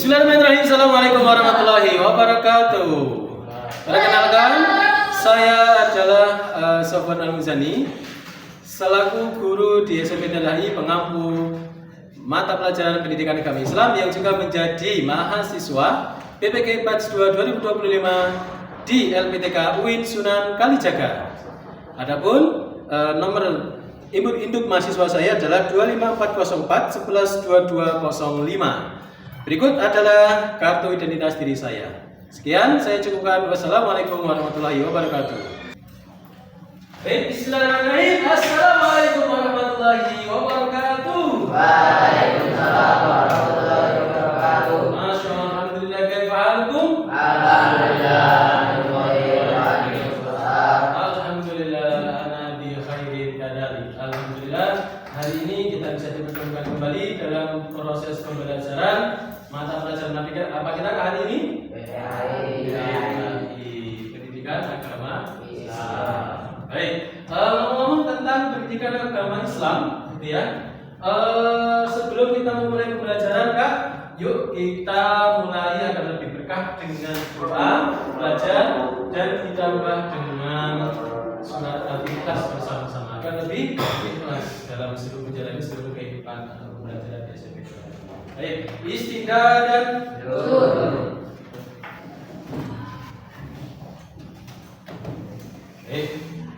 Bismillahirrahmanirrahim. Assalamualaikum warahmatullahi wabarakatuh. Perkenalkan, saya adalah Sofwan Al-Muzani, selaku guru di SMP Telahi pengampu mata pelajaran pendidikan agama Islam yang juga menjadi mahasiswa PPK Batch 2 2025 di LPTK UIN Sunan Kalijaga. Adapun nomor induk mahasiswa saya adalah 25404 112205. Berikut adalah kartu identitas diri saya. Sekian, saya cukupkan. Wassalamualaikum warahmatullahi wabarakatuh. Bismillahirrahmanirrahim. Assalamualaikum warahmatullahi wabarakatuh. Waalaikumsalam warahmatullahi wabarakatuh. Masya Allah, alhamdulillah, kaifa halukum? Alhamdulillah. Alhamdulillah, ana bi khairin kadalik. Alhamdulillah, hari ini kita bisa dipertemukan kembali dalam proses pembelajaran mata pelajaran apa kita hari ini? Pendidikan agama Islam. Baik, ngomong tentang pendidikan agama Islam, gitu ya. Sebelum kita memulai pembelajaran, Kak, yuk kita mulai agar lebih berkah dengan doa, belajar, dan ditambah dengan surat Al-Ikhlas bersama-sama agar lebih ikhlas dalam seluruh menjalani seluruh kehidupan atau pembelajaran di SMP. Baik, istiqdah dan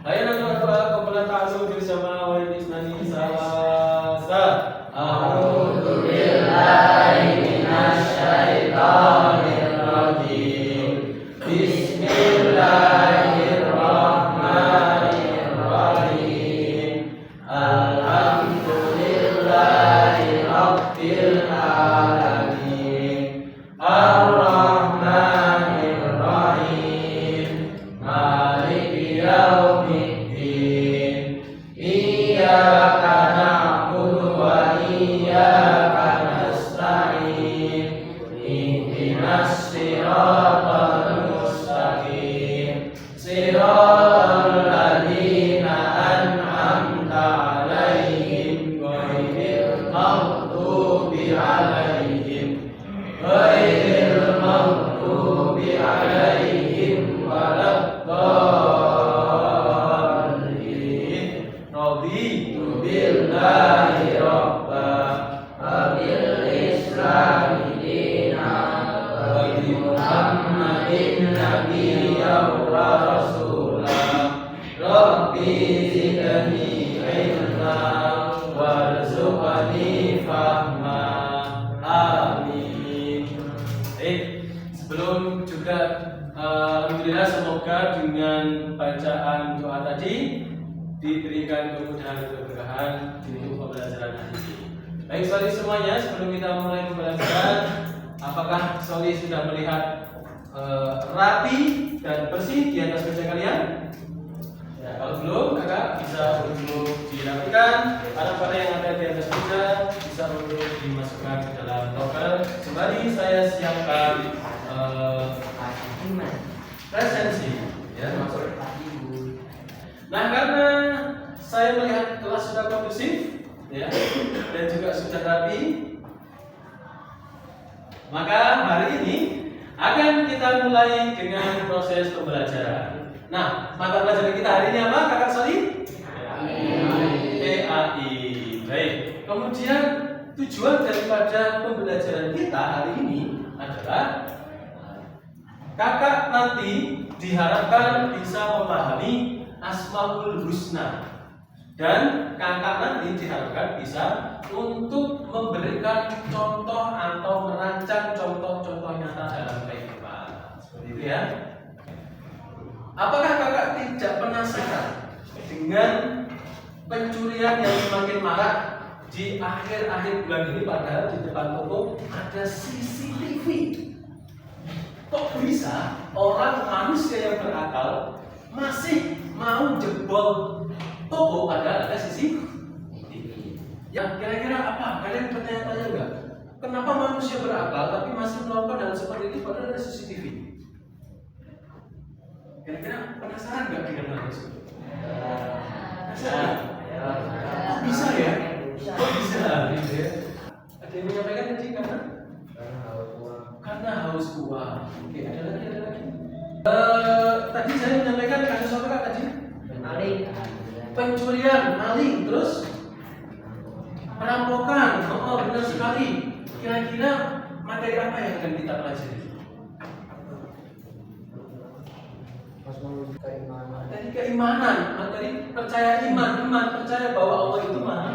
ayo nang doa kumpulan ta'alum bersama wa isnani salasa. A'udzu billahi minasyaitonir rajim. Bismillahirrahmanirrahim. Alhamdulillahi rabbil alamin. Ar-Rahmanir Rahim. Maliki yaumiddin. Iyyaka na'budu wa iyyaka nasta'in. Ihdinas siratal mustaqim. Siratal ladzina an'amta 'alaihim ghairil maghdubi 'alaihim waladdallin. Raditu billahi rabba wa bil islami dinan wa bi Muhammadin nabiyyan wa rasulah. Rabbi zidni ilma warzuqni fahma. Amin. Sebelum juga alhamdulillah, semoga dengan bacaan doa tadi diberikan kemudahan dan keberkahan untuk pembelajaran hari ini. Baik, Soli semuanya, sebelum kita mulai pembelajaran, apakah Soli sudah melihat rapi dan bersih di atas meja kalian? Ya, kalau belum, kakak bisa untuk dirapikan. Pada yang ada di atas meja bisa untuk dimasukkan ke dalam loker. Sembari saya siapkan presensi, ya. Nah, karena saya melihat kelas sudah kondusif, ya, dan juga sudah rapi, maka hari ini akan kita mulai dengan proses pembelajaran. Nah, mata pelajaran kita hari ini apa, Kakak Soli? PAI. Baik. Kemudian tujuan daripada pembelajaran kita hari ini adalah kakak nanti diharapkan bisa memahami Asmaul Husna, dan kakak nanti diharapkan bisa untuk memberikan contoh atau merancang contoh-contoh nyata dalam kehidupan. Seperti itu ya. Apakah kakak tidak penasaran dengan pencurian yang semakin marak di akhir-akhir bulan ini, padahal di depan toko ada CCTV? Kok bisa orang manusia yang berakal masih mau jebol toko padahal ada CCTV? Ya, kira-kira apa? Kalian bertanya-tanya enggak? Kenapa manusia berakal tapi masih melakukan hal seperti ini padahal ada CCTV? Kira-kira penasaran nggak dengan hal tersebut? Penasaran? Kok bisa ya? Kok bisa? Gitu ya? Ada yang menyampaikan tadi karena Oke, ada lagi. Tadi saya menyampaikan kasus apa Kak tadi? Pencurian, maling, terus perampokan. Oh, benar sekali. Kira-kira materi apa yang akan kita pelajari? Materi keimanan, materi percaya iman percaya bahwa Allah itu Maha.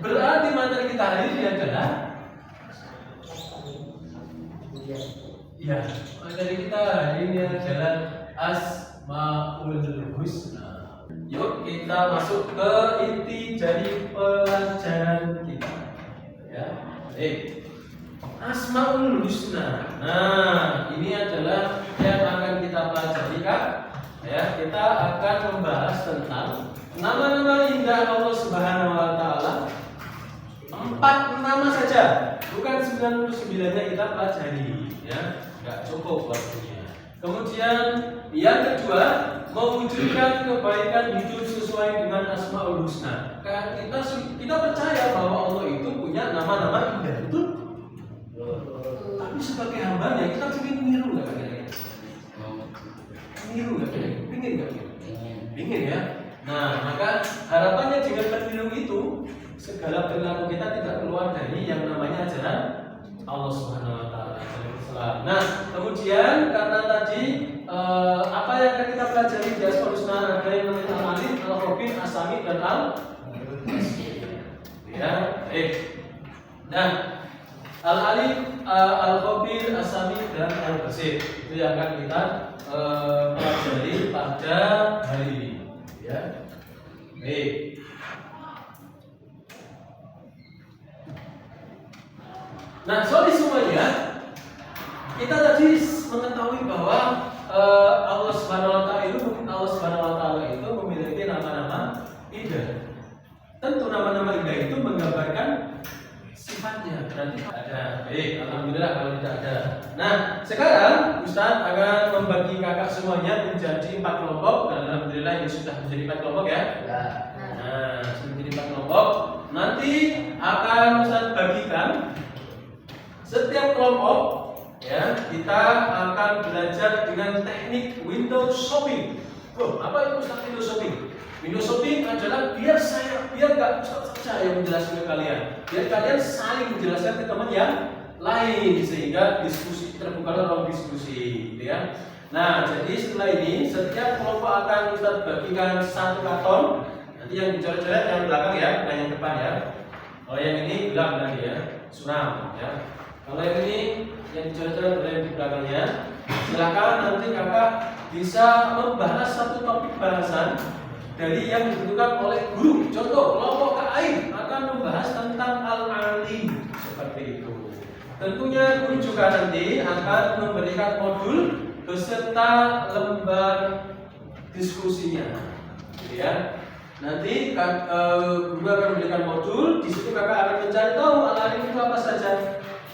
Berarti materi kita hari ini adalah ya, materi kita hari ini adalah Asmaul Husna. Yuk kita masuk ke inti dari pelajaran kita. Ya, Asmaul Husna. Nah, ini adalah yang akan kita pelajari Kak. Ya, kita akan membahas tentang nama-nama indah Allah Subhanahu wa taala. 4 nama saja, bukan 99-nya kita pelajari, ya. Enggak cukup waktunya. Kemudian yang kedua, mewujudkan kebaikan hidup sesuai dengan Asmaul Husna. Kita percaya bahwa Allah itu punya nama-nama indah, betul? Tapi sebagai hambanya kita ingin niru nggak kira-kira? Niru nggak kira-kira? Pingin nggak kira-kira? Pingin ya. Nah, maka harapannya dengan meniru itu segala perilaku kita tidak keluar dari yang namanya ajaran Allah Subhanahu wa taala. Nah, kemudian karena tadi apa yang akan kita pelajari di Asmaul Husna ada yang namanya Al-Alim, Al-Khabir, As-Sami dan Al-Basir. Ya, Nah, Al-Alim, Al-Khabir, As-Sami dan Al-Basir itu yang akan kita pelajari pada hari ini. Ya. Nah, sorry semuanya, kita tadi mengetahui bahwa Allah Subhanahu wa taala itu memiliki nama-nama indah. Tentu nama-nama indah itu menggambarkan sifatnya. Berarti ada. Alhamdulillah kalau tidak ada. Nah, sekarang Ustaz akan membagi kakak semuanya menjadi 4 kelompok dan alhamdulillah ini sudah menjadi 4 kelompok ya. Nah, sudah menjadi 4 kelompok. Nanti akan Ustaz bagikan setiap kelompok, ya, kita akan belajar dengan teknik window shopping. Apa itu Ustaz window shopping? Window shopping adalah biar nggak Ustaz saja yang menjelaskan ke kalian, biar kalian saling menjelaskan ke teman yang lain sehingga diskusi terbuka ruang diskusi, gitu ya. Nah, jadi setelah ini setiap kelompok akan Ustaz bagikan 1 karton. Nanti yang dicoret-coret yang belakang ya, bukan yang depan ya. Kalau yang ini bilang nanti ya, suram ya. Kalau yang ini yang dicoret-coret oleh di belakangnya, silakan nanti kakak bisa membahas 1 topik bahasan dari yang ditentukan oleh guru. Contoh, kelompok KAI akan membahas tentang Al-Alim seperti itu. Tentunya guru juga nanti akan memberikan modul beserta lembar diskusinya, gitu ya. Nanti guru akan memberikan modul, di situ kakak akan mencari tahu Al-Alim itu apa saja.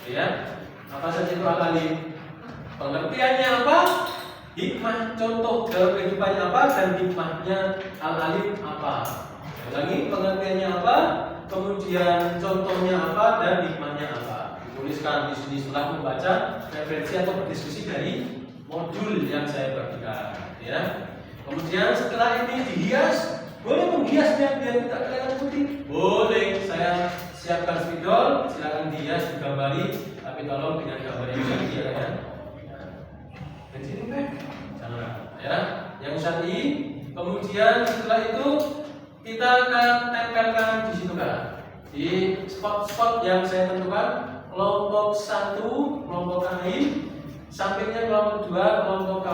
Ya, apa saja itu Al-Alim? Pengertiannya apa? Hikmah, contoh dalam kehidupannya apa dan hikmahnya Al-Alim apa? Ulangi, pengertiannya apa? Kemudian contohnya apa dan hikmahnya apa? Dituliskan di sini setelah membaca referensi atau berdiskusi dari modul yang saya bagikan. Ya. Kemudian setelah ini dihias, boleh menghiasnya biar tidak kelihatan putih? Boleh, saya siapkan spidol, silakan dihias, digambari, tapi tolong dengan gambar yang cantik ya. Dan sini jangan ya, yang syar'i. Kemudian setelah itu kita akan tempelkan di situ kan, di spot-spot yang saya tentukan. Kelompok 1, kelompok KAI, sampingnya kelompok 2, kelompok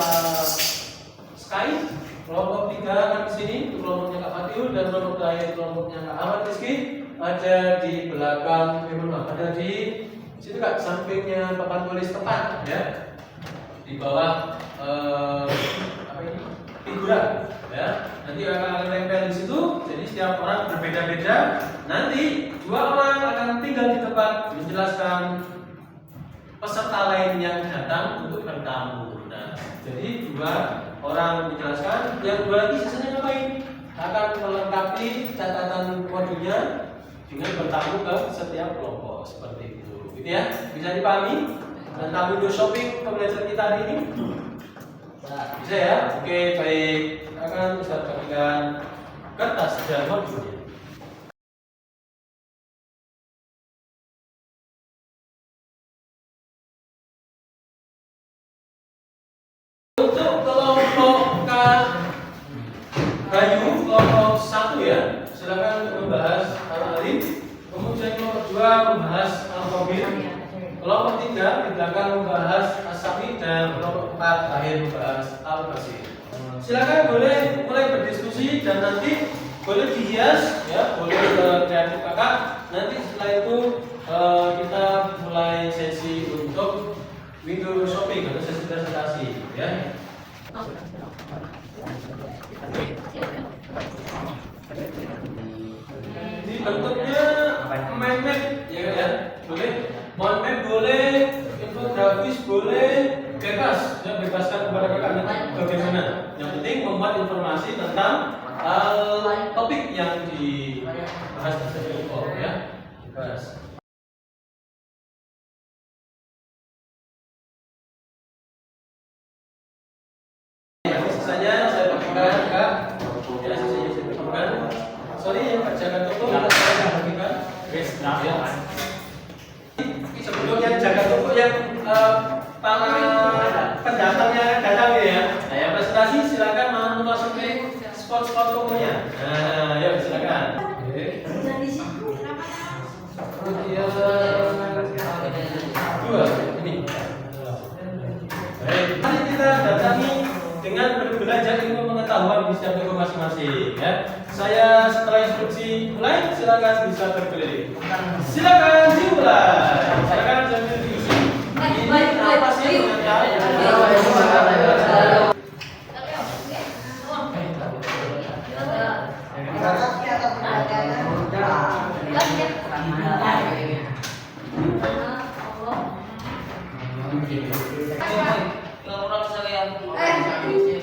Sky, kelompok 3 kan di sini, itu kelompoknya Kak Fatiul, dan kelompok terakhir kelompoknya Kak Ahmad Rizky ada di belakang, ada di situ Kak, sampingnya papan tulis tepat ya, di bawah apa ini figuran ya. Nanti akan tempel di situ, jadi setiap orang berbeda-beda. Nanti 2 orang akan tinggal di tempat menjelaskan peserta lain yang datang untuk bertamu. Nah, jadi 2 orang menjelaskan, yang 2 lagi sisanya ngapain? Akan melengkapi catatan modulnya dengan bertamu ke setiap kelompok seperti itu. Gitu ya, bisa dipahami? tentang window shopping pembelajaran kita hari ini? Bisa ya? Oke, baik. Akan Ustaz bagikan kertas dan modulnya. Untuk kelompok Bayu, kelompok 1 ya, silakan untuk membahas Al-Alif. Kemudian kelompok 2 membahas Al-Khabir. Kelompok 3 di belakang membahas As-Sami, dan kelompok 4 terakhir membahas Al-Basir. Silakan boleh mulai berdiskusi dan nanti boleh dihias ya, boleh kreatif kakak. Nanti setelah itu kita mulai sesi untuk window shopping atau sesi presentasi ya. Ini bentuknya mind map ya, boleh mind map boleh, infografis boleh, bebas ya, bebaskan kepada kakak nanti bagaimana. Yang penting membuat informasi tentang topik yang dibahas tersebut ya, bebas. Sisanya saya bagikan kak. Ya, sisanya saya bagikan. Sorry yang jaga toko saya bagikan. Ya. Sebelum yang jaga toko yang para pendatangnya datang ya. Nah, yang presentasi silakan mau memasuki spot-spot tokonya. Nah, ya silakan. Oke. Kemudian dua ini. Baik, mari kita datangi dengan berbelanja ilmu pengetahuan di setiap toko masing-masing ya. Saya setelah instruksi mulai, silakan bisa berkeliling. Silakan dimulai. Silakan sambil diisi. Ini apa sih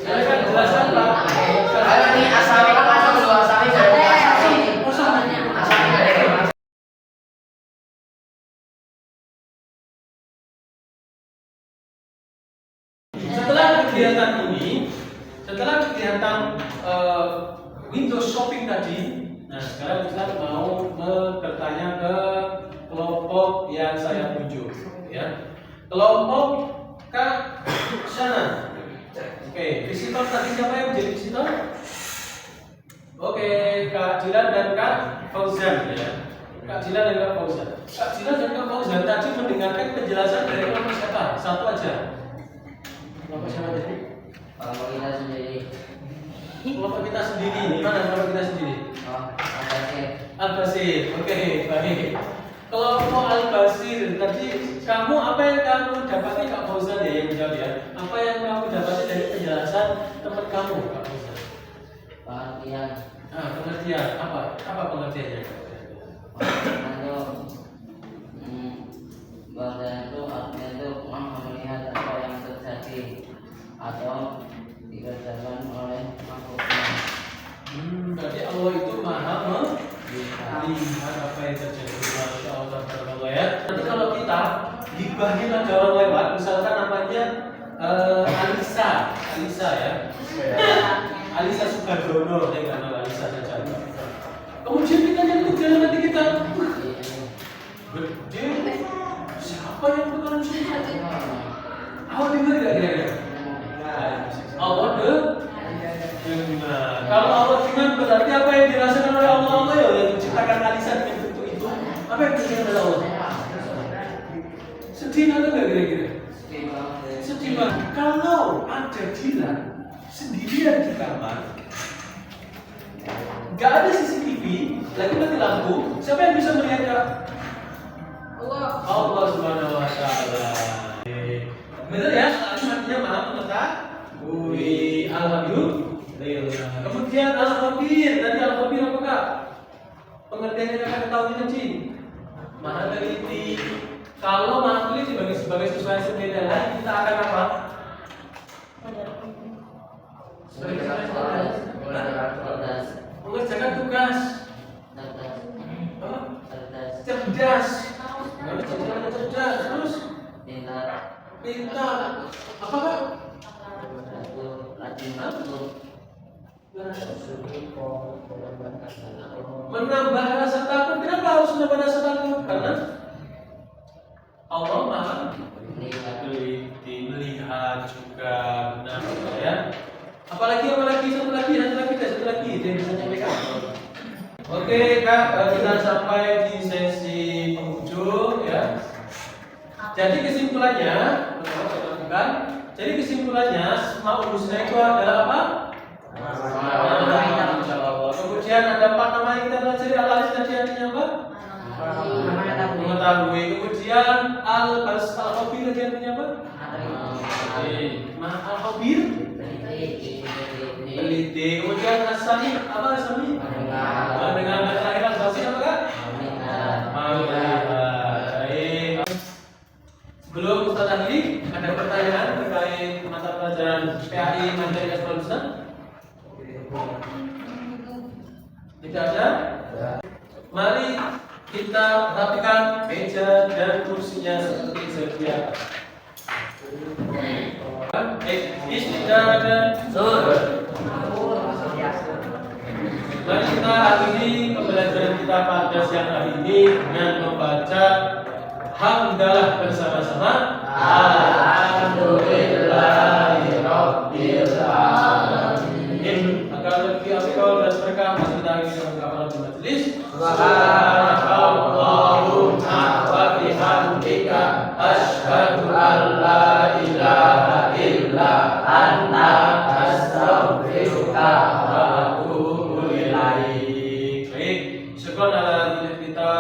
silakan jelaskan Pak. Ini asami kosong dulu, asami setelah kegiatan window shopping tadi, nah sekarang kita mau bertanya ke kelompok yang saya tunjuk ya. Kelompok Kak Sana. Oke, visitor tadi siapa yang menjadi visitor? Oke, Kak Jilan dan Kak Fauzan ya. Kak Jilan dan Kak Fauzan. Kak Jilan dan Kak Fauzan tadi mendengarkan penjelasan dari kelompok siapa? Satu aja. Kelompok siapa tadi? Kalau kita sendiri. Kelompok kita sendiri. Mana kelompok kita sendiri? Oh, Al-Basir. Al-Basir. Oke, baik. Kelompok Al-Basir tadi kamu apa yang kamu dapati Kak Fauzan ya yang menjawab ya? Apa yang kamu dapati dari penjelasan teman kamu Kak Fauzan? Pengertian. Pengertian apa? Apa pengertiannya? Itu bahasa itu artinya itu melihat apa yang terjadi atau dikerjakan oleh makhluknya. Berarti Allah itu maha melihat apa yang terjadi. Masya Allah, ya. Nanti kalau kita gibahin ada orang lewat, misalkan namanya Alisa ya. Alisa Sukadrono, saya nggak tahu Alisa saja. Kemudian kita nyentuh dalam hati kita, gede. Siapa yang bakalan suka? Awak dengar nggak kira-kira? Allah dengar. Kalau Allah dengar berarti apa yang dirasakan oleh Allah ya yang menciptakan Alisa dengan bentuk itu? Apa yang dirasakan oleh Allah? Sedih atau nggak kira-kira? Sedih banget. Kalau ada Jilan sendirian di kamar, nggak ada CCTV, lagi mati lampu, siapa yang bisa melihatnya? Allah Subhanahu Wa Taala. Benar ya? Artinya maha mengetahui. Alhamdulillah. Kemudian Al-Khabir. Tadi Al-Khabir apa kak? Pengertiannya akan ketahui nanti. Maha teliti. Kalau maha teliti sebagai sesuatu yang lain, kita akan apa? Mengerjakan tugas. Cerdas. Cerdas. Terus Pintar. Apa Kak? Rajin atur. Menambah rasa takut. Kenapa harus menambah rasa takut? Karena Allah Maha teliti, melihat juga. Benar ya. Apalagi satu lagi dia bisa nyampaikan. Oke Kak, kita sampai di sesi penghujung ya. Jadi kesimpulannya, teman-teman, jadi kesimpulannya Asmaul Husna itu adalah apa? Kemudian ada 4 nama yang kita pelajari. Al-Aziz tadi artinya apa? Mengetahui. Kemudian Al-Khabir tadi artinya apa? Al-Khabir teliti. Kemudian As-Sami apa As-Sami? Mendengar. Terakhir Al-Basir apa Kak? Melihat. Baik. Sebelum Ustaz Ahli, ada pertanyaan terkait mata pelajaran PAI Mandiri Asmaul Husna? Tidak ada? Mari kita rapikan meja dan kursinya seperti sedia. Istidah dan mari kita akhiri pembelajaran kita pada siang hari ini dengan membaca hamdalah bersama-sama. Alhamdulillahirabbil alamin. Agar lebih afdal dan berkah kita akhiri dengan kafarat majelis. Subhanallahumma wa bihamdika asyhadu an la ilaha illa anta astaghfiruka wa atubu ilaik. Baik, syukran ala kita.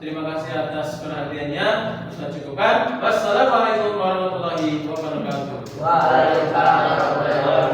Terima kasih atas perhatiannya. Sudah cukupkan. Wassalamualaikum warahmatullahi wabarakatuh. Waalaikumsalam.